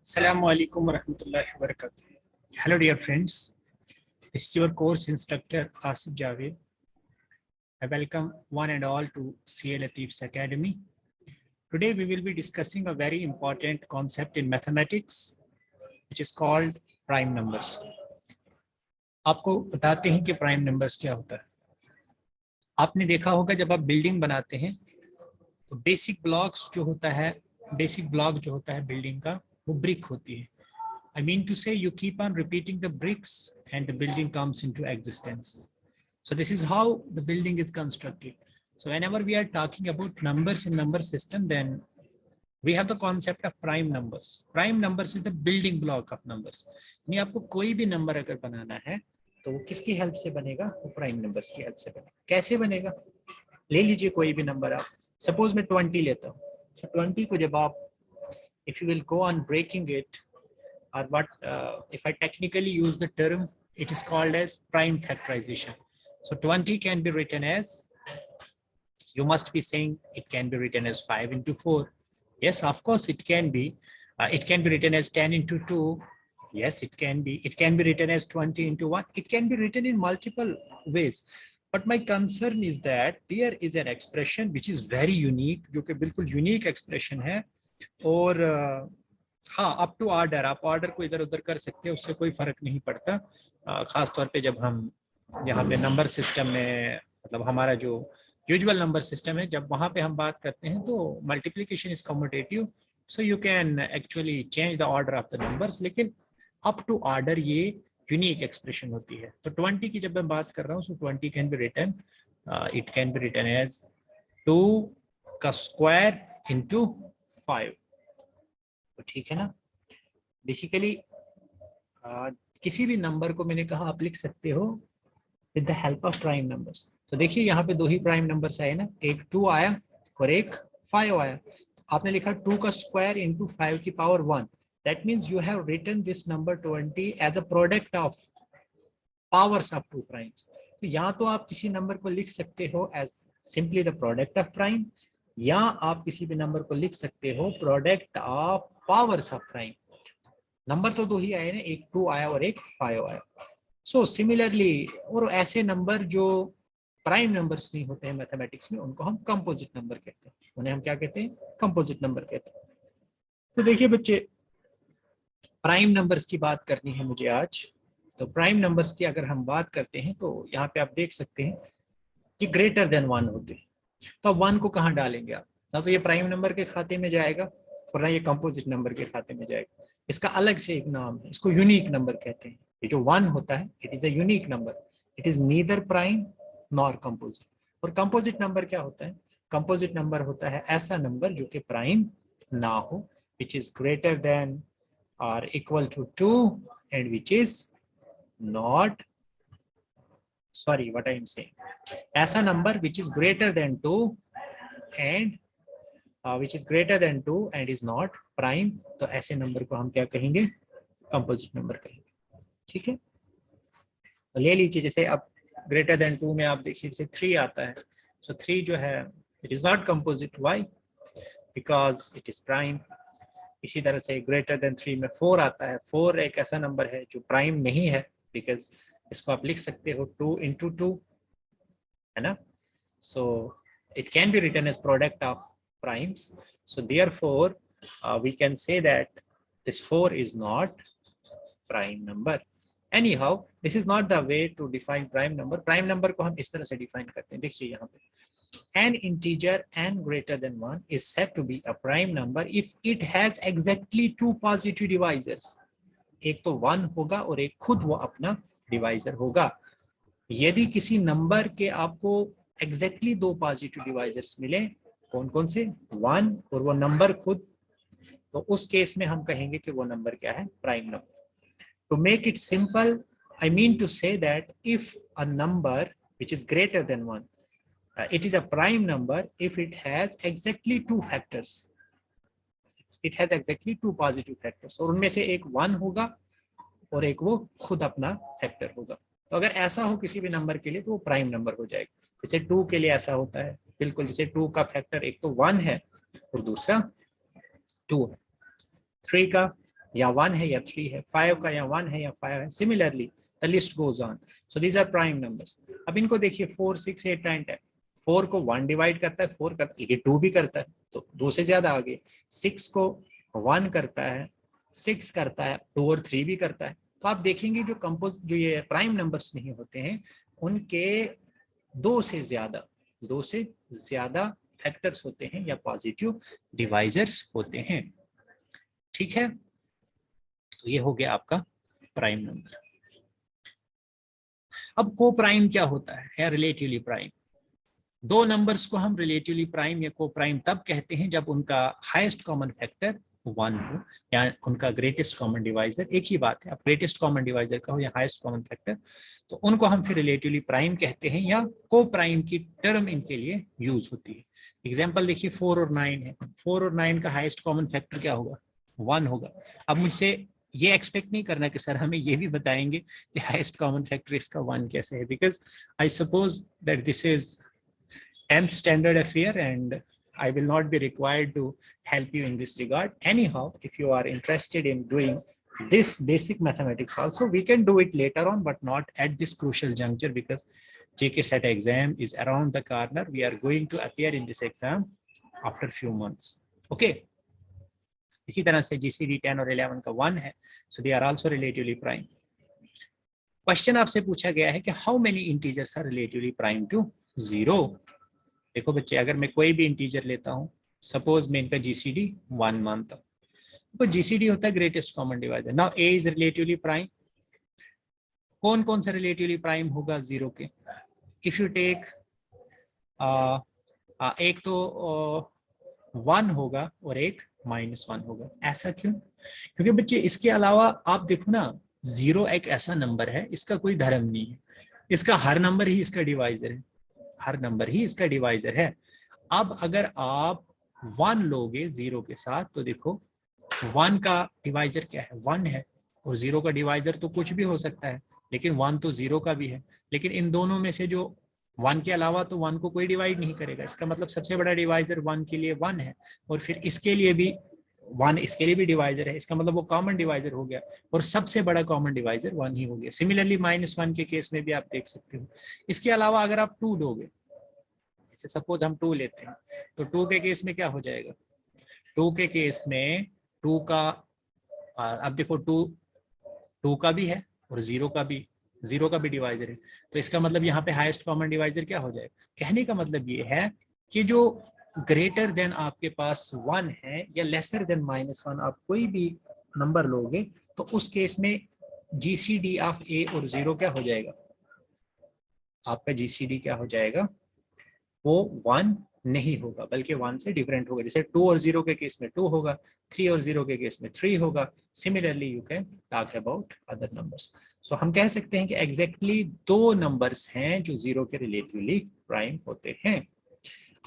Assalamu alaikum warahmatullahi wabarakatuh. Hello dear friends, this is your course instructor Asif Javed. I welcome one and all to CA Latif's Academy. Today we will be discussing a very important concept in mathematics which is called prime numbers. आपको बताते हैं कि prime numbers क्या होता है. आपने देखा होगा जब आप बिल्डिंग बनाते हैं तो बेसिक ब्लॉक जो होता है बिल्डिंग का वो ब्रिक होती है. I mean to say you keep on repeating the bricks and the building comes into existence. So this is how the building is constructed. So whenever we are talking about numbers in number system, then we have the concept of prime numbers. Prime numbers is the building block of numbers. यानी आपको कोई भी number अगर बनाना है तो वो किसकी help से बनेगा? वो प्राइम नंबर्स की हेल्प से बनेगा. कैसे बनेगा? ले लीजिए कोई भी नंबर आप. सपोज मैं 20 लेता हूँ. So 20 को जब आप if you will go on breaking it, or what if I technically use the term, it is called as prime factorization. So 20 can be written as, you must be saying it can be written as 5 into 4. Yes, of course it can be. It can be written as 10 into 2. Yes, it can be. It can be written as 20 into 1. It can be written in multiple ways. But my concern is that there is an expression which is very unique, जो कि बिल्कुल unique expression है. और हाँ, up to order, आप order को इधर उधर कर सकते हैं, उससे कोई फर्क नहीं पड़ता. खास तौर पे जब हम यहाँ पे नंबर सिस्टम में, मतलब हमारा जो यूजुअल नंबर सिस्टम है, जब वहाँ पे हम बात करते हैं तो multiplication is commutative, so you can actually change the order of the numbers. लेकिन अप टू ऑर्डर ये यूनिक एक्सप्रेशन होती है. तो 20 की जब मैं बात कर रहा हूँ, so 20 can be written, it can be written as 2 का स्क्वायर इंटू 5. तो ठीक है ना. बेसिकली किसी भी नंबर को मैंने कहा आप लिख सकते हो with the help of prime numbers. तो देखिए यहाँ पे दो ही प्राइम नंबर्स आए ना, एक 2 आया और एक 5 आया. आपने लिखा 2 का स्क्वायर इंटू 5 की power 1. That means you have written this number 20 as a product of powers of 2 primes. तो या तो आप किसी नंबर को लिख सकते हो as simply the product of prime, या आप किसी भी नंबर को लिख सकते हो product of powers of prime. Number तो दो ही आए ना, एक 2 आया और एक 5 आया. सो सिमिलरली, और ऐसे नंबर जो प्राइम नंबर्स नहीं होते हैं मैथमेटिक्स में, उनको हम कंपोजिट नंबर कहते हैं. उन्हें हम क्या कहते हैं? कंपोजिट नंबर कहते हैं. तो देखिए बच्चे, प्राइम नंबर्स की बात करनी है मुझे आज. तो प्राइम नंबर्स की अगर हम बात करते हैं तो यहाँ पे आप देख सकते हैं कि ग्रेटर देन 1 होते हैं. तो अब 1 को कहाँ डालेंगे आप? ना तो ये प्राइम नंबर के खाते में जाएगा और ना ये कंपोजिट नंबर के खाते में जाएगा. इसका अलग से एक नाम है, इसको यूनिक नंबर कहते हैं. ये जो 1 होता है, it is a unique number. It is neither prime nor composite. और कंपोजिट नंबर क्या होता है? कंपोजिट नंबर होता है ऐसा नंबर जो कि प्राइम ना हो, विच इज ग्रेटर देन और equal to 2 and which is not, sorry what I am saying, ऐसा number which is greater than 2 and which is greater than 2 and is not prime. तो ऐसे number को हम क्या कहेंगे? कंपोजिट नंबर कहेंगे. ठीक है. तो ले लीजिए, जैसे अब ग्रेटर देन 2 में आप देखिए जैसे 3 आता है. सो 3 जो है it is not composite. Why? Because it is prime. इसी तरह से ग्रेटर देन 3 में 4 आता है. 4 एक ऐसा नंबर है जो प्राइम नहीं है, बिकॉज इसको आप लिख सकते हो 2 into 2, है ना. So it can be written as product of primes. So therefore we can say that this 4 is not prime number. Anyhow, this is not the way to define prime number. Prime number को हम इस तरह से define करते हैं. देखिए यहाँ पे, an integer n greater than 1 is said to be a prime number if it has exactly 2 positive divisors. एक तो 1 होगा और एक खुद वो अपना डिवाइजर होगा. यदि किसी नंबर के आपको एग्जैक्टली 2 पॉजिटिव डिवाइजर्स मिले, कौन कौन से? 1 और वो नंबर खुद, तो उस केस में हम कहेंगे कि वो नंबर क्या है? Prime number. To make it simple, I mean to say that if a number which is greater than 1, it is a prime number if it has exactly 2 factors. It has exactly 2 positive factors. और उनमें से एक 1 होगा और एक वो खुद अपना फैक्टर होगा. तो अगर ऐसा हो किसी भी नंबर के लिए तो वो प्राइम नंबर हो जाएगा. जैसे 2 के लिए ऐसा होता है, बिल्कुल जैसे 2 का फैक्टर एक तो 1 है और दूसरा 2 है. 3 का या 1 है या 3 है, 5 का या 1 है या 5 है, similarly the list goes on. So these are prime numbers. अब इनको देखिए 4, 6, 8, 9, 10। 4 को 1 डिवाइड करता है, 4 करता है, ये 2 भी करता है, तो 2 से ज्यादा आगे। 6 को 1 करता है, 6 करता है, 2 और 3 भी करता है। तो आप देखेंगे जो ये प्राइम नंबर्स नहीं होते हैं उनके 2 से ज्यादा फैक्टर्स होते हैं या पॉजिटिव डिवाइजर्स होते हैं। ठीक है, तो ये हो गया आपका प्राइम नंबर। अब को प्राइम क्या होता है या रिलेटिवली प्राइम? दो नंबर्स को हम रिलेटिवली प्राइम या को प्राइम तब कहते हैं जब उनका हाईएस्ट कॉमन फैक्टर 1 हो या उनका ग्रेटेस्ट कॉमन डिवाइजर, एक ही बात है, आप ग्रेटेस्ट कॉमन डिवाइजर का हो या हाईएस्ट कॉमन फैक्टर, तो उनको हम फिर रिलेटिवली प्राइम कहते हैं या को प्राइम की टर्म इनके लिए यूज होती है। एग्जांपल देखिए 4 और 9 है, 4 और 9 का हाईएस्ट कॉमन फैक्टर क्या होगा? 1 होगा। अब मुझसे ये एक्सपेक्ट नहीं करना कि सर हमें ये भी बताएंगे कि हाईएस्ट कॉमन फैक्टर इसका 1 कैसे है, because I suppose that this is 10th standard affair and I will not be required to help you in this regard. Anyhow, if you are interested in doing this basic mathematics also, we can do it later on, but not at this crucial juncture because JK SET exam is around the corner. We are going to appear in this exam after few months. Okay. इसी तरह से GCD 10 और 11 का 1 है, so they are also relatively prime. Question आपसे पूछा गया है कि how many integers are relatively prime to 0। देखो बच्चे, अगर मैं कोई भी इंटीजर लेता हूं, सपोज मैं इनका जीसीडी 1 मानता हूं, तो जीसीडी होता है greatest common divisor. Now A is relatively prime. कौन कौन सा रिलेटिवली प्राइम होगा 0 के? इफ यू टेक एक तो 1 होगा और एक -1 होगा। ऐसा क्यों? क्योंकि बच्चे इसके अलावा आप देखो ना, 0 एक ऐसा नंबर है, इसका कोई धर्म नहीं है, इसका हर नंबर ही इसका डिवाइजर है, हर नंबर ही इसका डिवाइजर है। अब अगर आप 1 लोगे 0 के साथ, तो देखो 1 का डिवाइजर क्या है? 1 है, और 0 का डिवाइजर तो कुछ भी हो सकता है, लेकिन 1 तो 0 का भी है। लेकिन इन दोनों में से जो 1 के अलावा तो 1 को कोई डिवाइड नहीं करेगा, इसका मतलब सबसे बड़ा डिवाइजर 1 के लिए 1 है, और फिर इसके लिए भी 1 इसके लिए भी डिवाइजर है, इसका मतलब वो कॉमन डिवाइजर हो गया, और सबसे बड़ा कॉमन डिवाइजर 1 ही हो गया। सिमिलरली -1 के केस में भी आप देख सकते हो। इसके अलावा अगर आप 2 लोगे, जैसे सपोज हम 2 लेते हैं, तो 2 के केस में क्या हो जाएगा? 2 के केस में 2 का अब देखो 2 का भी है और 0 का भी डिवाइजर है, तो इसका मतलब यहाँ पे हाईएस्ट कॉमन डिवाइजर क्या हो जाएगा? कहने का मतलब ये है कि जो ग्रेटर देन आपके पास 1 है या लेसर देन -1 आप कोई भी नंबर लोगे, तो उस केस में जीसीडी ऑफ ए और 0 क्या हो जाएगा? आपका जीसीडी क्या हो जाएगा? वो 1 नहीं होगा, बल्कि 1 से डिफरेंट होगा। जैसे 2 और 0 के केस में 2 होगा, 3 और 0 के केस में 3 होगा। Similarly you can talk about other numbers. So हम कह सकते हैं कि एग्जैक्टली 2 नंबर्स हैं जो 0 के रिलेटिवली प्राइम होते हैं।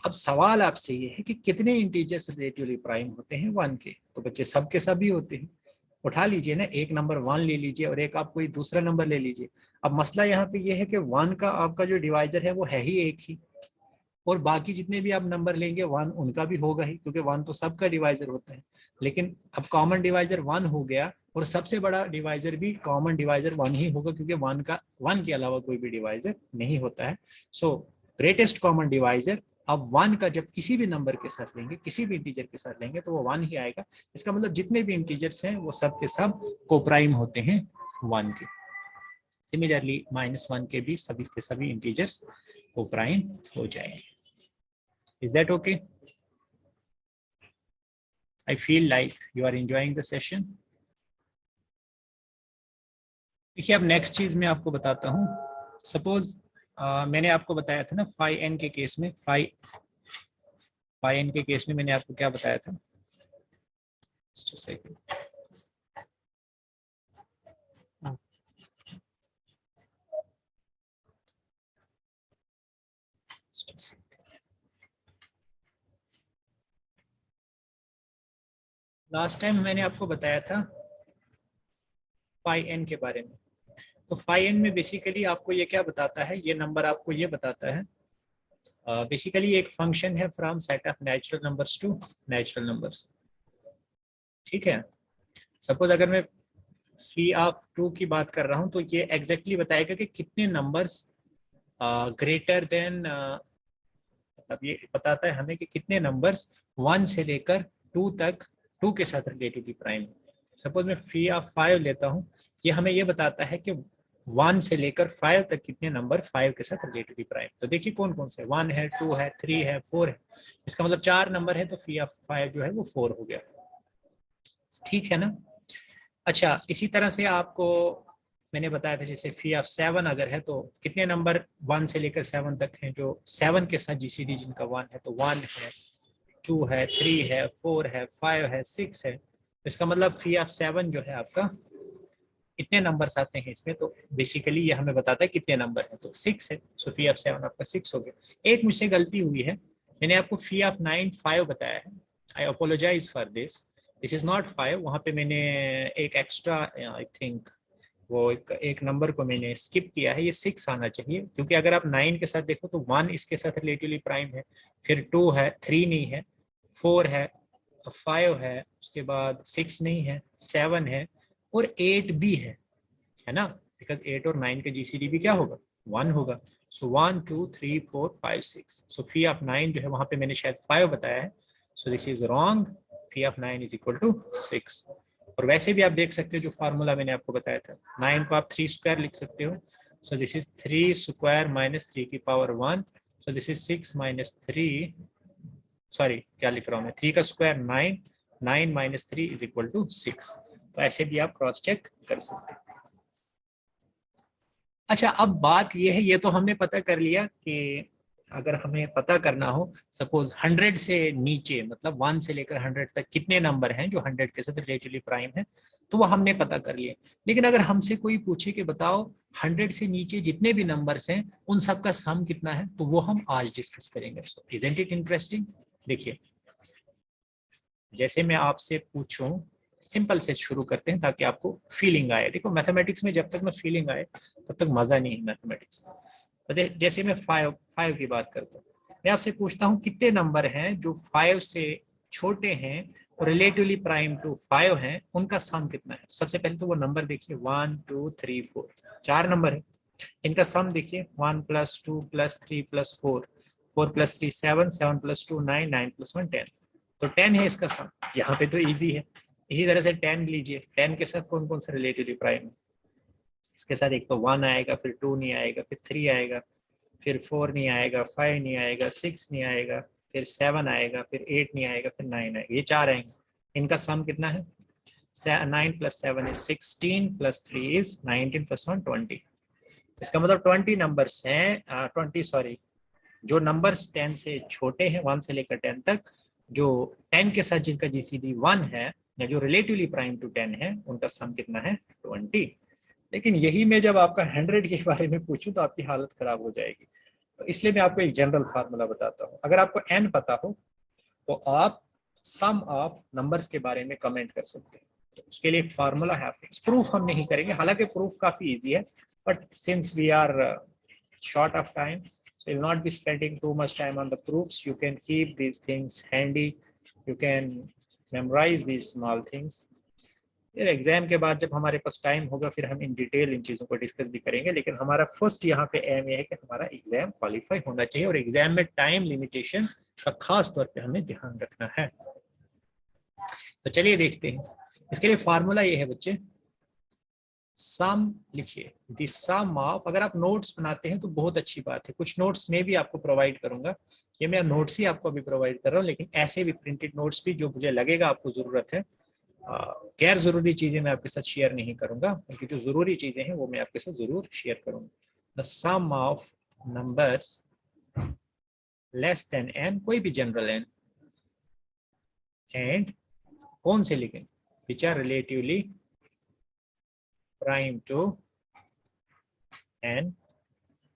अब सवाल आपसे ये है कि कितने इंटीजर्स रिलेटिवली प्राइम होते हैं 1 के? तो बच्चे सब के सभी होते हैं। उठा लीजिए ना, एक नंबर 1 ले लीजिए और एक आप कोई दूसरा नंबर ले लीजिए। अब मसला यहाँ पे ये है कि 1 का आपका जो डिवाइजर है वो है ही एक ही, और बाकी जितने भी आप नंबर लेंगे 1 उनका भी होगा ही, क्योंकि 1 तो सबका डिवाइजर होता है। लेकिन अब कॉमन डिवाइजर 1 हो गया, और सबसे बड़ा डिवाइजर भी कॉमन डिवाइजर 1 ही होगा, क्योंकि 1 के अलावा कोई भी डिवाइजर नहीं होता है। सो ग्रेटेस्ट कॉमन डिवाइजर अब 1 का जब किसी भी नंबर के साथ लेंगे, किसी भी इंटीजर के साथ लेंगे, तो वो 1 ही आएगा। इसका मतलब जितने भी इंटीजर्स हैं वो सब के सब कोप्राइम होते हैं 1 के। सिमिलरली -1 के भी सभी के सभी इंटीजर्स कोप्राइम हो जाएंगे। Is that okay? I feel like you are enjoying the session. देखिए अब नेक्स्ट चीज मैं आपको बताता हूँ। सपोज मैंने आपको बताया था ना फाई एन के केस में, फाई एन के केस में मैंने आपको क्या बताया था? Just a second. Last time मैंने आपको बताया था फाई एन के बारे में। तो फाई एन में बेसिकली आपको ये क्या बताता है? ये नंबर आपको ये बताता है बेसिकली एक फंक्शन है from set of natural numbers to natural numbers. ठीक है, सपोज अगर मैं फी ऑफ 2 की बात कर रहा हूं तो ये एग्जैक्टली बताएगा कि कितने नंबर्स ग्रेटर देन, मतलब ये बताता है हमें कि कितने नंबर्स 1 से लेकर 2 तक 2 के साथ रिलेटिवली प्राइम है। सपोज मैं फी ऑफ 5 लेता हूं, ये हमें ये बताता है कि 1 से लेकर 5 तक कितने नंबर 5 के साथ रिलेटिवली प्राइम। तो देखिए कौन कौन से 1 है, 2 है, 3 है, 4 है। इसका मतलब 4 नंबर है, तो फी ऑफ 5 जो है वो 4 हो गया। ठीक है ना। अच्छा, इसी तरह से आपको मैंने बताया था जैसे फी ऑफ 7 अगर है तो कितने नंबर 1 से लेकर 7 तक हैं जो 7 के साथ जीसीडी जिनका 1 है, तो 1 है, 2 है, 3 है, 4 है, 5 है, 6 है। इसका मतलब फी ऑफ 7 जो है आपका कितने नंबर्स आते हैं इसमें, तो बेसिकली ये हमें बताता है कितने नंबर है, तो 6 है। सो फी ऑफ 7 आपका 6 हो गया। एक मुझसे गलती हुई है, मैंने आपको फी ऑफ 9 5 बताया है। I apologise for this is not 5। वहां पे मैंने एक एक्स्ट्रा आई थिंक वो एक नंबर को मैंने स्किप किया है, ये 6 आना चाहिए, क्योंकि अगर आप 9 के साथ देखो तो 1 इसके साथ रिलेटिवली प्राइम है, फिर 2 है, 3 नहीं है, 4 है, 5 है, उसके बाद 6 नहीं है, 7 है और 8 भी है ना। बिकॉज 8 और 9 का जीसीडी भी क्या होगा, 1 होगा। सो 1 2 3 4 5 6। सो फी ऑफ 9 जो है वहां पे मैंने शायद 5 बताया है, so this is wrong. Phi of 9 is equal to 6। और वैसे भी आप देख सकते हो जो फार्मूला मैंने आपको बताया था, 9 को आप 3 स्क्वायर लिख सकते हो। So this is 3 square minus 3 की power 1। So this is 6 minus 3, sorry क्या लिख रहा हूँ मैं, 3 का square 9, 9 minus 3 is equal to 6। तो ऐसे भी आप क्रॉस चेक कर सकते हैं। अच्छा, अब बात ये है, ये तो हमने पता कर लिया कि अगर हमें पता करना हो सपोज 100 से नीचे, मतलब 1 से लेकर 100 तक कितने नंबर हैं जो 100 के साथ रिलेटिवली प्राइम है, तो वो हमने पता कर लिया। लेकिन अगर हमसे कोई पूछे कि बताओ 100 से नीचे जितने भी नंबर्स हैं उन सब का सम कितना है, तो वो हम आज डिस्कस करेंगे। सो इजंट इट इंटरेस्टिंग। देखिए, जैसे मैं आपसे पूछूं, सिंपल से शुरू करते हैं ताकि आपको फीलिंग आए। देखो मैथमेटिक्स में जब तक मैं फीलिंग आए तब तक मजा नहीं है मैथमेटिक्स का। तो जैसे मैं 5 की बात करता हूँ, मैं आपसे पूछता हूँ कितने नंबर हैं जो 5 से छोटे हैं और रिलेटिवली प्राइम टू 5 हैं, उनका सम कितना है। सबसे पहले तो वो नंबर देखिए, 1 2 3 4, 4 नंबर है। इनका सम देखिए, 1 + 2 + 3 + 4, 4 + 3 7, 7 + 2 9, 9 + 1 10। तो 10 है इसका सम। यहाँ पे तो इजी है। इसी तरह से 10 लीजिए, 10 के साथ कौन कौन सा रिलेटिवली प्राइम है। इसके साथ एक तो 1 आएगा, फिर 2 नहीं आएगा, फिर 3 आएगा, फिर 4 नहीं आएगा, 5 नहीं आएगा, 6 नहीं आएगा, फिर 7 आएगा, फिर 8 नहीं आएगा, फिर 9 आएगा। ये 4 आएंगे। इनका सम कितना है, 9 + 7 इज 16 + 3 इज 19 + 1 20। इसका मतलब 20 नंबर्स हैं, 20 सॉरी, जो नंबर्स 10 से छोटे हैं, 1 से लेकर 10 तक, जो 10 के साथ जिनका जीसीडी 1 है या जो रिलेटिवली प्राइम टू 10 है, उनका सम कितना है, 20। लेकिन यही मैं जब आपका 100 के बारे में पूछूं तो आपकी हालत खराब हो जाएगी। तो इसलिए मैं आपको एक जनरल फार्मूला बताता हूँ। अगर आपको n पता हो तो आप सम ऑफ नंबर्स के बारे में कमेंट कर सकते हैं। तो उसके लिए एक फार्मूला है, प्रूफ हम नहीं करेंगे, हालांकि प्रूफ काफी इजी है, but since we are short of time, so you'll not be spending too much time on the proofs. You can keep these things handy. You can memorize these small things. फिर exam के बाद जब हमारे पास time होगा फिर हम in detail in चीज़ों को डिस्कस भी करेंगे। लेकिन हमारा फर्स्ट यहाँ पे एम ये है कि हमारा एग्जाम क्वालिफाई होना चाहिए, और एग्जाम में टाइम लिमिटेशन का खास तौर पे हमें ध्यान रखना है। तो चलिए देखते हैं। इसके लिए फार्मूला ये है बच्चे, सम लिखिए, द सम ऑफ, अगर आप नोट्स बनाते हैं तो बहुत अच्छी बात है, कुछ नोट्स में भी आपको प्रोवाइड करूंगा। ये मैं नोट्स ही आपको अभी प्रोवाइड कर रहा हूँ, लेकिन ऐसे भी प्रिंटेड नोट्स भी जो मुझे लगेगा आपको जरूरत है, गैर जरूरी चीजें मैं आपके साथ शेयर नहीं करूंगा, क्योंकि जो जरूरी चीजें हैं वो मैं आपके साथ जरूर शेयर करूंगा। The sum of numbers less than n, कोई भी जनरल n, एंड कौन से लिखें, which are relatively prime to n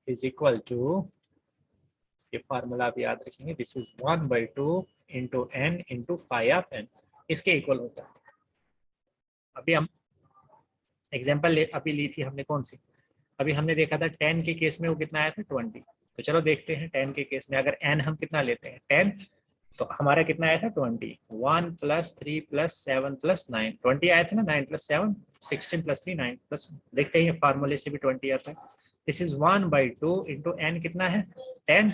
is equal to, ये फार्मूला आप याद रखेंगे, this is 1/2 into n into five of n, इसके इक्वल होता है। अभी हम एग्जाम्पल अभी ली थी हमने, कौन सी, अभी हमने देखा था 10 के केस में वो कितना आया था, 20। तो चलो देखते हैं 10 के केस में अगर n हम कितना लेते हैं, 10, तो हमारा कितना आया था 20, 1 + 3 + 7 + 9, 20 आया था ना, 9 + 7 16 + 3 9 +1। देखते हैं फार्मूले से भी 20 आता है। दिस इज 1/2 इंटू n कितना है 10,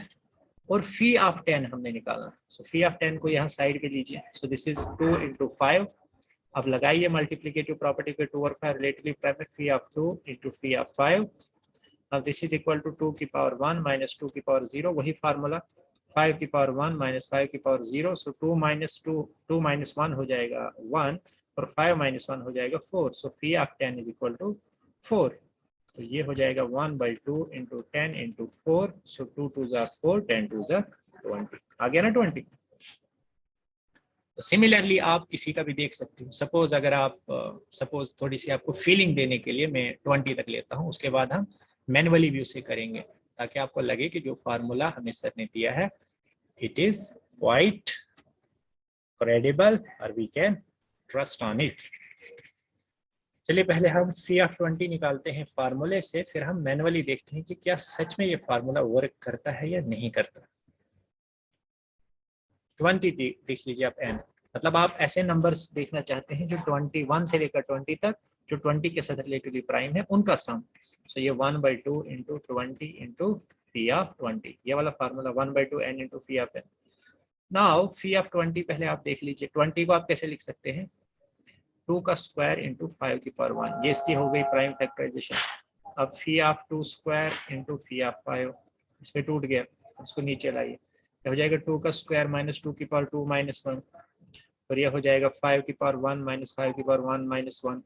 और फी ऑफ 10 हमने निकालना। सो फी ऑफ 10 को यहाँ साइड पे लीजिए। सो दिस इज 2 × 5। अब लगाइए मल्टीप्लिकेटिव प्रॉपर्टी पे, 2 और 5 रिलेटिवली प्राइम है, फी ऑफ 2 इंटू फी ऑफ 5। अब दिस इज इक्वल टू 2 की पावर 1 माइनस 2 की पावर 0, वही फार्मूला 5 की पावर 1 माइनस 5 की पावर 0। सो 2 माइनस 1 हो जाएगा 1, और 5 माइनस 1 हो जाएगा 4। सो फी ऑफ 10 इज इक्वल टू 4। तो ये हो जाएगा 1/2 इंटू 10 इंटू 4। सो 2 2 ज़ा 4, 10 2 ज़ा 20। आ गया ना 20। तो सिमिलरली आप किसी का भी देख सकते हो। सपोज अगर आप सपोज थोड़ी सी आपको फीलिंग देने के लिए मैं 20 तक लेता हूँ, उसके बाद हम मैनुअली भी उसे करेंगे, ताकि आपको लगे कि जो फार्मूला हमें सर ने दिया है इट इज क्वाइट क्रेडिबल और we can trust on it. चलिए पहले हम फी ऑफ 20 निकालते हैं फार्मूले से, फिर हम मैनुअली देखते हैं कि क्या सच में ये फार्मूला वर्क करता है या नहीं करता। 20 देख लीजिए आप n, मतलब आप ऐसे नंबर्स देखना चाहते हैं जो 21 से लेकर 20 तक जो 20 के साथ रिलेटिवली प्राइम है उनका सम। सो ये 1/2 इंटू 20 इंटू फी ऑफ 20, ये वाला formula 1/2 n into phi of n। Now fee of 20 पहले आप देख लीजिए। 20 को आप कैसे लिख सकते हैं, 2 का स्क्वायर इंटू 5 की पावर 1, ये इसकी हो गई प्राइम फैक्टराइजेशन। अब phi of 2 square into phi of 5, इस पे टूट गया, उसको नीचे लाइए, हो जाएगा 2 का स्क्वायर माइनस 2 की पावर 2 माइनस 1, और ये हो जाएगा 5 की पावर 1 माइनस 5 की पावर 1 माइनस 1।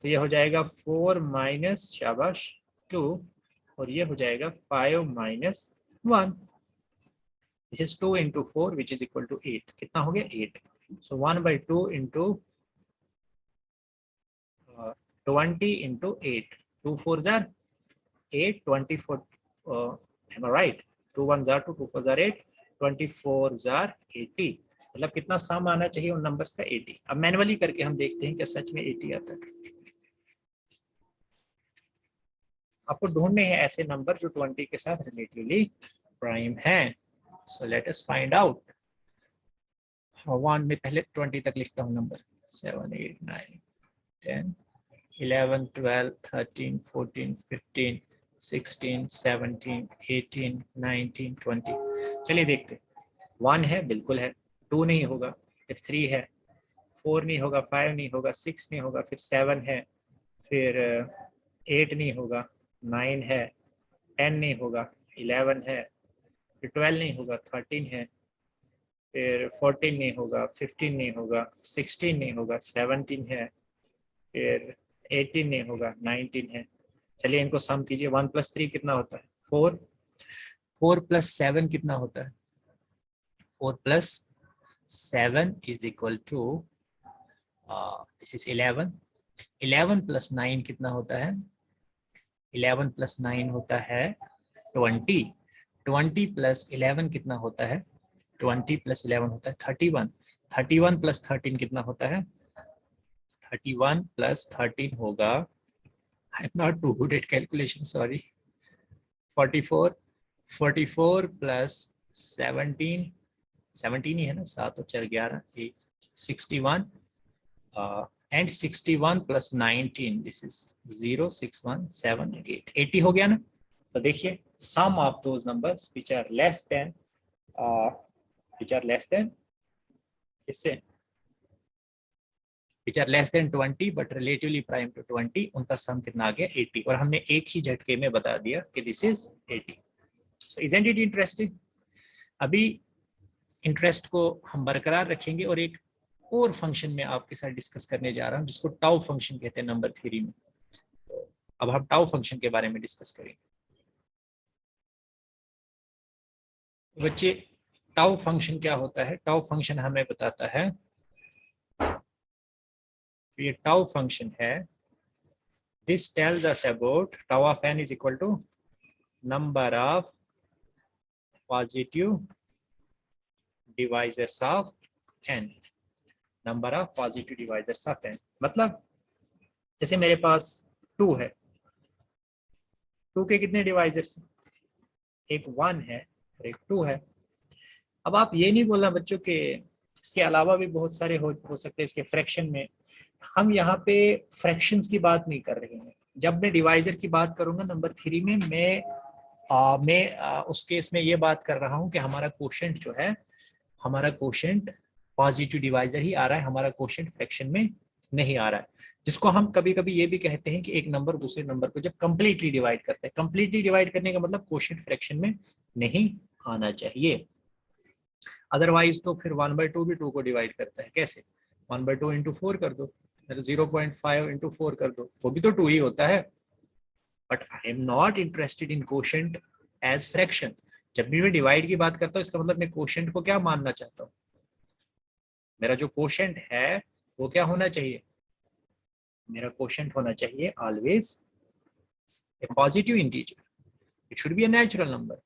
तो ये हो जाएगा 4 माइनस शाबाश 2, और ये हो जाएगा 5 minus 1। This is 2 into 4 which is equal to 8। कितना हो गया 8। सो 1/2 इंटू 20 इंटू 8, 2 4 जार 8, 24 am I right? 2 1 जार 2, 2 4 जार 8, 24 जार 80। मतलब कितना सम आना चाहिए उन नंबर्स का 80। अब मैनुअली करके हम देखते हैं कि सच में 80 आता है। आपको ढूंढने हैं ऐसे नंबर जो 20 के साथ रिलेटिवली प्राइम है। So let us find out. 1 में पहले 20 तक लिखता हूँ नंबर, 7 8 9 10 11 12 13 14 15 16 17 18 19 20। चलिए देखते। 1 है, बिल्कुल है, 2 नहीं होगा, फिर 3 है, 4 नहीं होगा, 5 नहीं होगा, 6 नहीं होगा, फिर 7 है, फिर 8 नहीं होगा, 9 है, 10 नहीं होगा, 11 है, फिर 12 नहीं होगा, 13 है, फिर 14 नहीं होगा, 15 नहीं होगा, 16 नहीं होगा, 17 है, फिर 18 नहीं होगा, 19 है। चलिए इनको सम कीजिए। 1 + 3 कितना होता है 4, 4 + 7 कितना होता है 4 + 7 is equal to this is 11। 11 + 9 कितना होता है 11 + 9 होता है 20। 20 + 11 कितना होता है 20 + 11 होता है 31। 31 + 13 कितना होता है 31 + 13 होगा, I am not too good at calculation sorry, 44। 44 + 17, 17 ही है ना, 7 और 4 11, 61 एंड 61 + 19 दिस इज 0 6 1 7 8, 80 हो गया ना। तो देखिए sum of those numbers which are less than इससे which are less than 20 but relatively prime to 20, उनका सम कितना आ गया 80, और हमने एक ही झटके में बता दिया कि this is 80। so isn't it interesting? अभी इंटरेस्ट को हम बरकरार रखेंगे और एक और फंक्शन में आपके साथ डिस्कस करने जा रहा हूं जिसको टाउ फंक्शन कहते हैं नंबर थ्योरी में। तो अब हम टाउ फंक्शन के बारे में डिस्कस करेंगे। बच्चे टाउ फंक्शन क्या होता है, टाउ फंक्शन हमें बताता है, ये टाउ फंक्शन है, this tells us about tau of n is equal to number of positive divisors of n, number of positive divisors of n। मतलब जैसे मेरे पास 2 है, 2 के कितने डिवाइजर्स, एक 1 है और एक 2 है। अब आप ये नहीं बोलना बच्चों के इसके अलावा भी बहुत सारे हो सकते हैं इसके फ्रैक्शन में। हम यहाँ पे फ्रैक्शंस की बात नहीं कर रहे हैं। जब मैं डिवाइजर की बात करूंगा नंबर 3 में, मैं उस केस में ये बात कर रहा हूँ कि हमारा क्वोशंट जो है, हमारा क्वोशंट पॉजिटिव डिवाइजर ही आ रहा है, हमारा क्वोशंट फ्रैक्शन में नहीं आ रहा है। जिसको हम कभी कभी ये भी कहते हैं कि एक नंबर दूसरे नंबर को जब कंप्लीटली डिवाइड करते हैं, कंप्लीटली डिवाइड करने का मतलब क्वोशंट फ्रैक्शन में नहीं आना चाहिए। अदरवाइज तो फिर 1/2 भी 2 को डिवाइड करता है। कैसे? 1/2 इंटू 4 कर दो, 0.5 इंटू 4 कर दो, वो भी तो 2 ही होता है। But I am not interested in quotient as fraction. जब भी मैं डिवाइड की बात करता हूँ इसका मतलब मैं क्वोशंट को क्या मानना चाहता हूँ? मेरा जो क्वोशंट है वो क्या होना चाहिए? मेरा क्वोशंट होना चाहिए always a positive integer, it should be a natural number.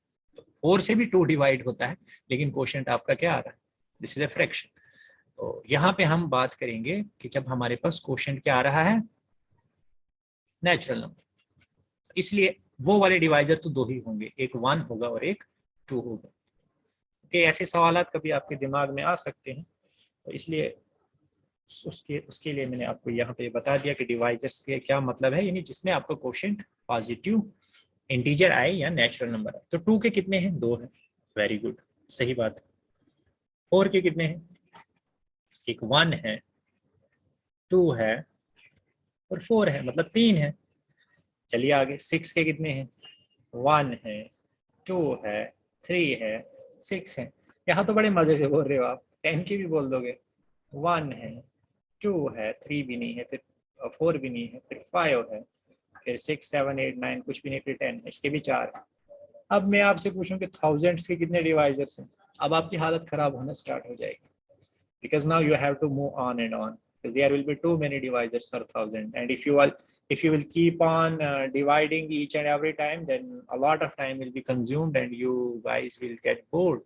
4 से भी 2 डिवाइड होता है, लेकिन क्वोशंट आपका क्या आ रहा है? This is a fraction. तो यहाँ पे हम बात करेंगे कि जब हमारे पास क्वोशंट क्या आ रहा है? Natural number. इसलिए वो वाले डिवाइजर तो 2 ही होंगे, एक 1 होगा और एक 2 होगा। कि ऐसे सवालात कभी आपके दिमाग में आ सकते हैं, तो इसलिए उसके लिए मैंने आपको यहाँ पे बता दिया कि डिवाइजर्स के क्या मतलब है, यानी जिसमें आपका क्वोशंट पॉजिटिव इंटीजर आए या नेचुरल नंबर आए। तो 2 के कितने हैं? 2 हैं। वेरी गुड, सही बात है। 4 के कितने हैं? एक 1 है, 2 है और 4 है, मतलब 3 है। चलिए आगे। 6 के कितने हैं? 1 है, 2 है, 3 है, 6 है। यहाँ तो बड़े मजे से बोल रहे हो आप, 10 की भी बोल दोगे। 1 है, 2 है, 3 भी नहीं है, फिर 4 भी नहीं है, फिर 5 है, फिर 6, 7, 8, 9 कुछ भी नहीं, फिर 10 है, इसके भी 4 है। अब मैं आपसे पूछूं कि थाउजेंड्स के कितने डिवाइजर्स हैं? अब आपकी हालत खराब होना स्टार्ट हो जाएगी, because now you have to move on and on, because there will be too many divisors for 1000, and if you will keep on dividing each and every time, then a lot of time will be consumed and you guys will get bored.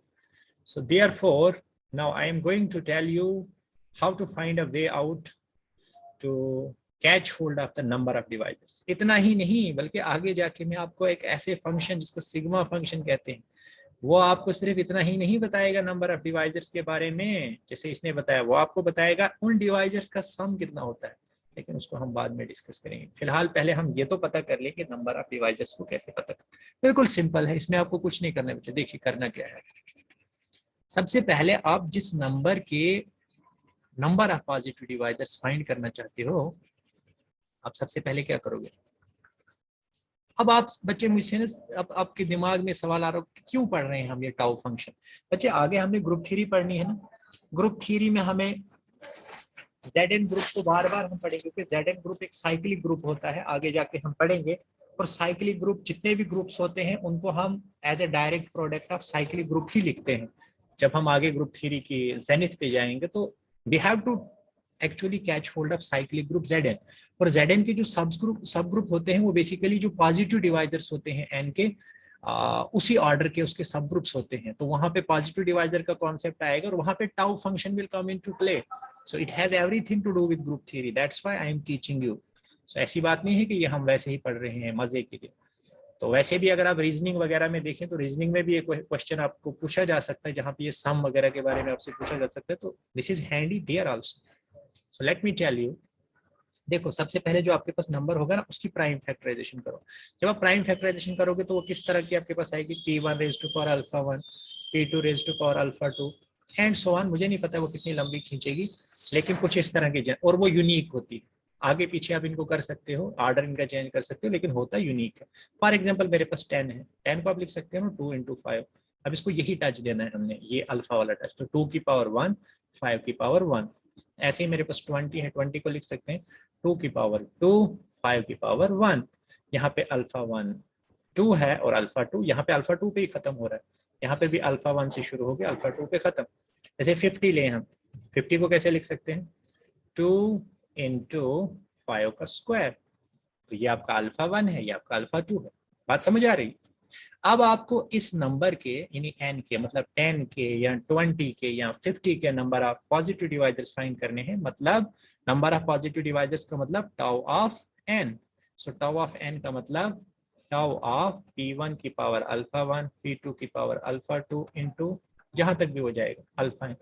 So therefore now I am going to tell you how to find a way out to catch hold of the number of divisors. इतना ही नहीं, बल्कि आगे जाके मैं आपको एक ऐसे function जिसको सिग्मा फंक्शन कहते हैं, वो आपको सिर्फ इतना ही नहीं बताएगा नंबर ऑफ डिवाइजर्स के बारे में जैसे इसने बताया, वो आपको बताएगा उन डिवाइजर्स का सम कितना होता है, लेकिन उसको हम बाद में डिस्कस करेंगे। फिलहाल पहले हम ये तो पता कर लें कि नंबर ऑफ डिवाइजर्स को कैसे पता करें। बिल्कुल सिंपल है, इसमें आपको कुछ नहीं करना बच्चे। देखिए करना क्या है, सबसे पहले आप जिस नंबर के number of positive divisors find करना चाहते हो, आप सबसे पहले क्या करोगे? अब आप बच्चे मुझसे ना, अब आपके दिमाग में सवाल आ रहा हो क्यों पढ़ रहे हैं हम ये टाउ फंक्शन? बच्चे आगे हमने ग्रुप थ्योरी पढ़नी है ना, ग्रुप थ्योरी में हमें जेड ग्रुप को बार बार हम पढ़ेंगे, क्योंकि जेड ग्रुप एक साइक्लिक ग्रुप होता है, आगे जाके हम पढ़ेंगे। और साइक्लिक ग्रुप जितने भी ग्रुप्स होते हैं उनको हम as a direct product of cyclic group ही लिखते हैं। जब हम आगे ग्रुप थ्योरी की जेनिथ पे जाएंगे तो we have to actually catch hold of cyclic group Zn। और Zn के जो सब ग्रुप होते हैं वो बेसिकली जो पॉजिटिव डिवाइजर्स होते हैं n के, उसी ऑर्डर के उसके सब ग्रुप्स होते हैं। तो वहां पे पॉजिटिव डिवाइजर का कॉन्सेप्ट आएगा और वहां पे tau function will come into play. So it has everything to do with group theory, that's why I am teaching you. So ऐसी बात नहीं है कि ये हम वैसे ही पढ़ रहे हैं मजे के लिए। तो वैसे भी अगर आप रीजनिंग वगैरह में देखें तो रीजनिंग में भी एक क्वेश्चन आपको पूछा जा सकता है जहाँ पे ये सम वगैरह के बारे में आपसे पूछा जा सकता है। तो this is handy there also. So let me tell you. देखो सबसे पहले जो आपके पास नंबर होगा ना, उसकी प्राइम फैक्टराइजेशन करो। जब आप प्राइम फैक्टराइजेशन करोगे तो वो किस तरह की आपके पास आएगी? p1 raise to power alpha 1, p2 raise to power alpha 2 and so on. मुझे नहीं पता वो कितनी लंबी खींचेगी, लेकिन कुछ इस तरह की, और वो यूनिक होती है। आगे पीछे आप इनको कर सकते हो, ऑर्डर इनका चेंज कर सकते हो, लेकिन होता यूनिक है। फॉर एग्जाम्पल मेरे पास 10 है, 10 को आप लिख सकते हो ना 2 इंटू 5। अब इसको यही टच देना है हमने, ये अल्फा वाला टच। तो 2 की पावर 1, 5 की पावर 1। ऐसे ही मेरे पास 20 है, 20 को लिख सकते हैं 2 की पावर 2, 5 की पावर 1। यहाँ पे अल्फा 1 2 है और अल्फा 2 यहाँ पे अल्फा 2 पे ही खत्म हो रहा है। यहाँ पे भी अल्फा 1 से शुरू हो गया, अल्फा 2 पे खत्म। जैसे 50 ले हम, 50 को कैसे लिख सकते हैं? 2 इंटू 5 का स्क्वायर। तो ये आपका अल्फा 1 है, ये आपका अल्फा 2 है। बात समझ आ रही? अब आपको इस नंबर के यानी n के, मतलब 10 के या 20 के या 50 के number of positive divisors find करने हैं। मतलब नंबर ऑफ पॉजिटिव डिवाइजर्स का मतलब tau of n। So tau of n का मतलब टाउ ऑफ p1 की पावर अल्फा 1, p2 की पावर अल्फा 2 इंटू जहां तक भी हो जाएगा अल्फा n।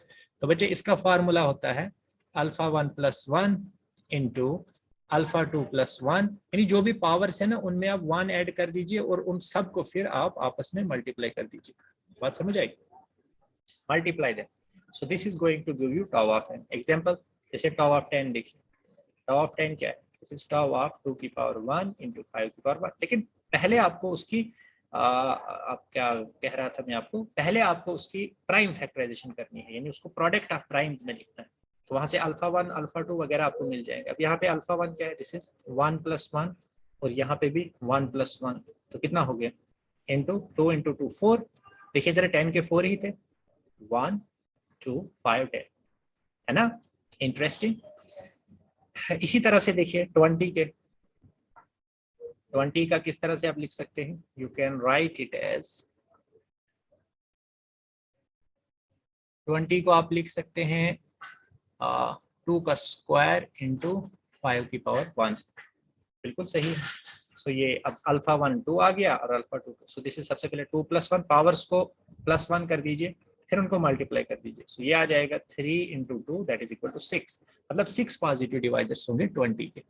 तो बच्चे इसका फार्मूला होता है अल्फा 1 + 1 इंटू अल्फा 2 + 1, यानी जो भी पावर्स है ना उनमें आप 1 ऐड कर दीजिए और उन सब को फिर आप आपस में मल्टीप्लाई कर दीजिए। बात समझ आएगी? मल्टीप्लाई दें। So this is going to give you tau of n। Example जैसे टाउ ऑफ 10 देखिए, टाउ ऑफ 10 क्या है? दिस इज टाउ ऑफ 2 की पावर 1 इंटू 5 की पावर 1। लेकिन पहले आपको उसकी आप क्या कह रहा था मैं आपको, पहले आपको उसकी प्राइम फैक्टराइजेशन करनी है, यानी उसको प्रोडक्ट ऑफ प्राइम्स में लिखना है। तो वहां से अल्फा 1 अल्फा 2 वगैरह आपको मिल जाएंगे। अब यहाँ पे अल्फा 1 क्या है? दिस इज 1 + 1 और यहाँ पे भी 1 + 1, तो कितना हो गया? Into 2 into 2 4। देखिए जरा 10 के 4 ही थे, 1 2 5 10, है ना? इंटरेस्टिंग। इसी तरह से देखिए 20 का किस तरह से आप लिख सकते हैं? You can write it as 20 को आप लिख सकते हैं 2 का स्क्वायर इंटू 5 की पावर 1। बिल्कुल सही है। सो ये अब अल्फा 1 2 आ गया और अल्फा 2। सो दिस इज सबसे पहले 2 + 1, पावर्स को +1 कर दीजिए, फिर उनको मल्टीप्लाई कर दीजिए। सो ये आ जाएगा 3 into 2 that is equal to 6। मतलब 6 पॉजिटिव डिवाइजर्स होंगे 20 के।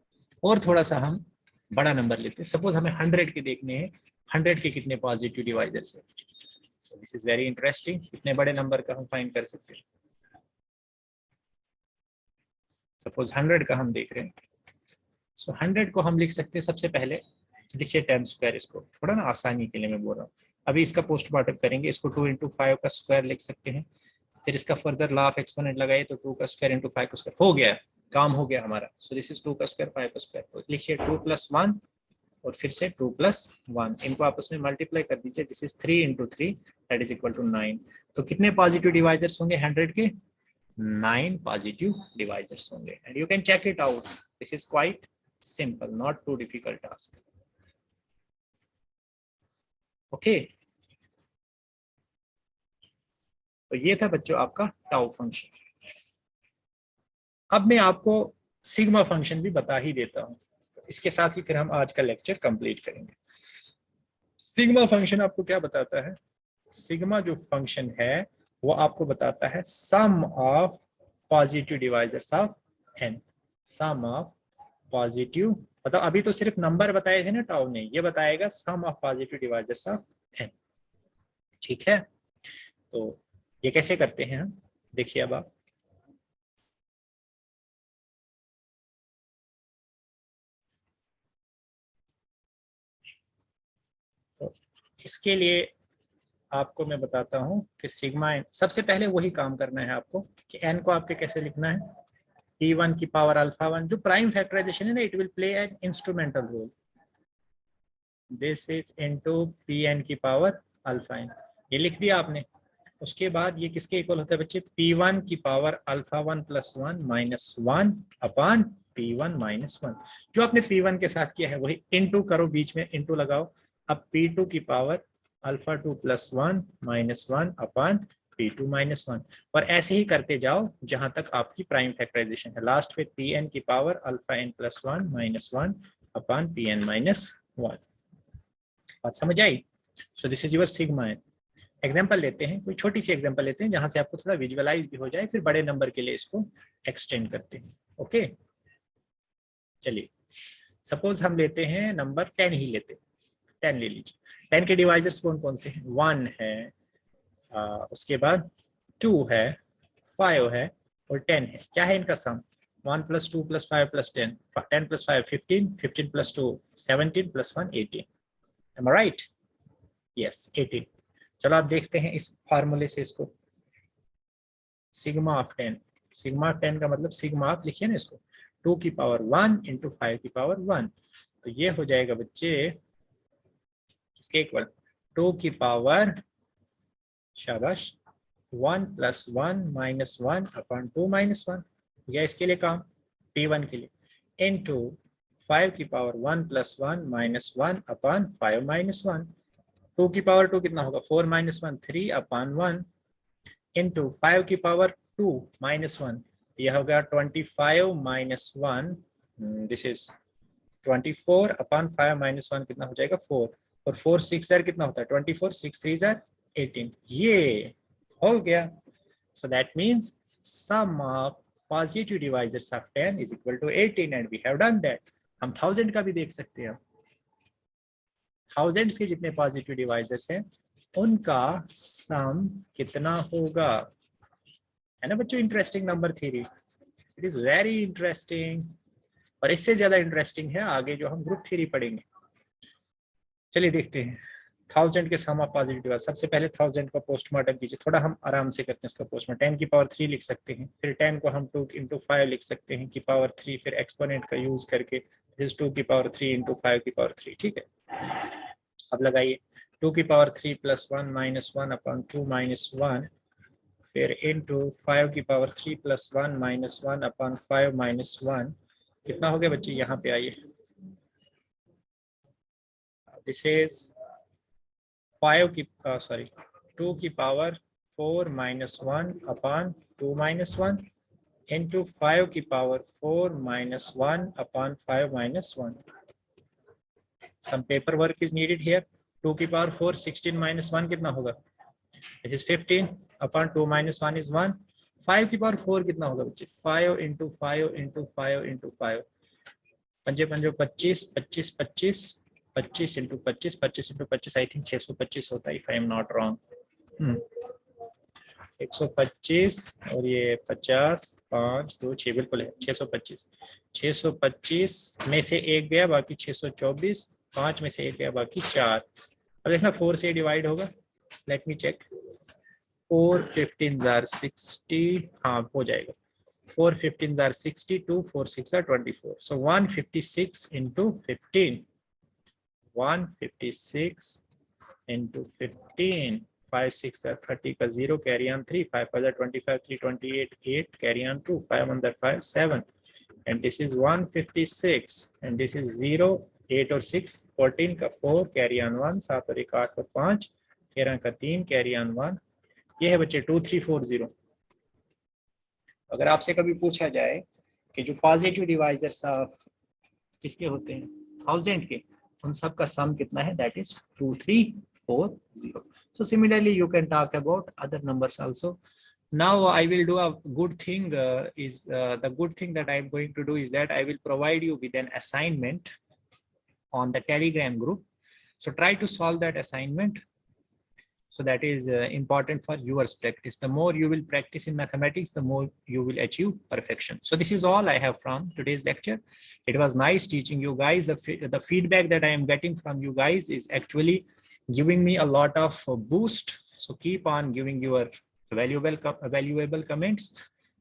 और थोड़ा सा हम बड़ा नंबर लेते हैं, सपोज हमें 100 के देखने हैं, 100 के कितने पॉजिटिव डिवाइजर्स है। So this is very interesting. कितने बड़े नंबर का हम फाइंड कर सकते हैं? सपोज 100 का हम देख रहे हैं। सो 100 को हम लिख सकते हैं सबसे पहले, लिखिए 10²। इसको थोड़ा ना आसानी के लिए मैं बोल रहा हूँ, अभी इसका पोस्टमार्टम करेंगे। इसको 2 इंटू 5 का स्क्वायर लिख सकते हैं, फिर इसका फर्दर लॉ ऑफ एक्सपोनेंट लगाइए तो 2 का स्क्वायर इंटू 5 का स्क्वायर हो गया, काम हो गया हमारा। सो दिस इज 2 का स्क्वायर 5 का स्क्वायर। तो लिखिए 2 + 1 और फिर से 2 + 1, इनको आपस में मल्टीप्लाई कर दीजिए। This is 3 into 3 that is equal to 9। तो कितने पॉजिटिव डिवाइजर्स होंगे 100 के? 9 पॉजिटिव डिवाइजर्स होंगे। And you can check it out, this is quite simple, not too difficult task. Okay, तो ये था बच्चों आपका टाउ फंक्शन। अब मैं आपको सिग्मा फंक्शन भी बता ही देता हूं, इसके साथ ही फिर हम आज का लेक्चर कंप्लीट करेंगे। सिग्मा फंक्शन आपको क्या बताता है? सिग्मा जो फंक्शन है वो आपको बताता है sum of positive divisors of n। Sum of positive, मतलब अभी तो सिर्फ नंबर बताए थे ना टाउ ने, ये बताएगा sum of positive divisors of n। ठीक है, तो ये कैसे करते हैं हम, देखिए अब आप। तो इसके लिए आपको मैं बताता हूं कि सिग्मा n, सबसे पहले वही काम करना है आपको कि n को आपके कैसे लिखना है। p1 की पावर अल्फा 1, जो प्राइम फैक्टराइजेशन है ना, it will play an instrumental role. This is into pn की पावर अल्फा n, ये लिख दिया आपने। उसके बाद ये किसके इक्वल होता है बच्चे? p1 की पावर अल्फा 1 + 1 -1 अपान p1 - 1। जो आपने p1 के साथ किया है वही इनटू करो, बीच में इनटू लगाओ। अब p2 की पावर अल्फा 2 + 1 -1 अपान p2 - 1, और ऐसे ही करते जाओ जहां तक आपकी प्राइम फैक्टराइजेशन है। लास्ट में pn की power alpha n + 1 -1 upon pn - 1। बात समझ आई? So this is your sigma n। Example लेते हैं, कोई छोटी सी एग्जाम्पल लेते हैं जहां से आपको थोड़ा विजुअलाइज भी हो जाए, फिर बड़े नंबर के लिए इसको एक्सटेंड करते हैं। ओके, चलिए सपोज हम लेते हैं नंबर 10 ही लेते हैं। 10 ले लीजिए। 10 के डिवाइजर्स कौन कौन से हैं? 1 है, उसके बाद 2 है, 5 है और 10 है। क्या है इनका सम? 1 + 2 + 5 + 10, 10 + 5 15, 15 + 2 17 + 1 18। Am I right? Yes, 18। चलो आप देखते हैं इस फार्मूले से इसको, सिग्मा ऑफ 10। सिग्मा ऑफ 10 का मतलब सिग्मा आप लिखिए ना इसको, 2 की पावर 1 इंटू 5 की पावर 1। तो ये हो जाएगा बच्चे इसके इक्वल 2 की पावर, शाबाश, 1 + 1 -1 अपान 2 -1, या इसके लिए काम p1 के लिए इंटू 5 की पावर 1 + 1 -1 अपान 5 -1। 2 की पावर 2 कितना होगा? 4 -1 3 अपान 1 इंटू 5 की पावर 2 -1, यह होगा 25 - 1, दिस इज 24 अपान 5 -1 कितना हो जाएगा? 4, और 4 6 कितना होता है? 24, 6 3 18। ये हो गया. So that means sum of positive divisors of 10 is equal to 18 and we have done that. हम 1000 का भी देख सकते हैं. थाउजेंड्स के जितने पॉजिटिव डिवाइजर्स हैं उनका सम कितना होगा, है ना बच्चों. Interesting number theory, it is very interesting. और इससे ज्यादा इंटरेस्टिंग है आगे जो हम ग्रुप थ्योरी पढ़ेंगे. चलिए देखते हैं 1000 के सम ऑफ पॉजिटिव डिवाइस. सबसे पहले 1000 का पोस्टमार्टम कीजिए. थोड़ा हम आराम से करते हैं इसका पोस्टमार्टम. 10 की पावर 3 लिख सकते हैं, फिर 10 को हम 2 into 5 लिख सकते हैं की पावर 3, फिर एक्सपोनेंट का यूज करके 2 की पावर 3 into 5 की पावर 3. ठीक है, अब लगाइए 2 की पावर 3 + 1 - 1 अपॉन 2 - 1, फिर इंटू 5 की पावर 3 + 1 - 1 अपॉन 5 - 1. कितना हो गया बच्चे, यहाँ पे आइए. दिस इज 5 की 2 की पावर 4 - 1 अपॉन 2 - 1 इंटू 5 की power 4 - 1 upon 5 - 1. Some paperwork is needed here. 2 की पावर 4 16 - 1 कितना होगा, it is 15 upon 2 - 1 is 1. 5 की पावर 4 कितना होगा बच्चे, 5 into 5 into 5 into 5. पंजे पंजो 25, 25 25 25 into 25 25 into 25 आई थिंक 625 होता है if I am not wrong. 125 और ये 50 5 2 6 बिल्कुल है 625. 625 में से एक गया बाकी 624, 5 में से एक गया बाकी 4. अब देखना 4 से डिवाइड होगा. Let me check. 4 15 are 60, हाँ हो जाएगा. 4 15 are 60, 2 4 6 are 24. So 156 into 15. 156 into 15. 5 6 are 30 का 0 carry on 3. 5 5 are 25, 3 28, 8 carry on 2. 5 on the 5 7. And this is 156 and this is 0 8 और 6 14 का 4 carry on 1. 7 और 1 8 और 5 13 का 3 carry on 1. ये है बच्चे 2340. अगर आपसे कभी पूछा जाए कि जो पॉजिटिव डिवाइजर्स ऑफ किसके होते हैं 1000 के, उन सब का सम कितना है, that is 2340. So similarly you can talk about other numbers also. Now I will do a good thing. The good thing that I am going to do is that I will provide you with an assignment on the Telegram group. So try to solve that assignment. So that is important for your practice. The more you will practice in mathematics, the more you will achieve perfection. So this is all I have from today's lecture. It was nice teaching you guys. The feedback that I am getting from you guys is actually giving me a lot of boost. So keep on giving your valuable comments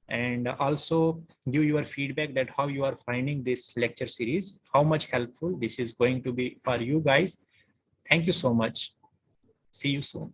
and also give your feedback that how you are finding this lecture series, how much helpful this is going to be for you guys. Thank you so much. See you soon.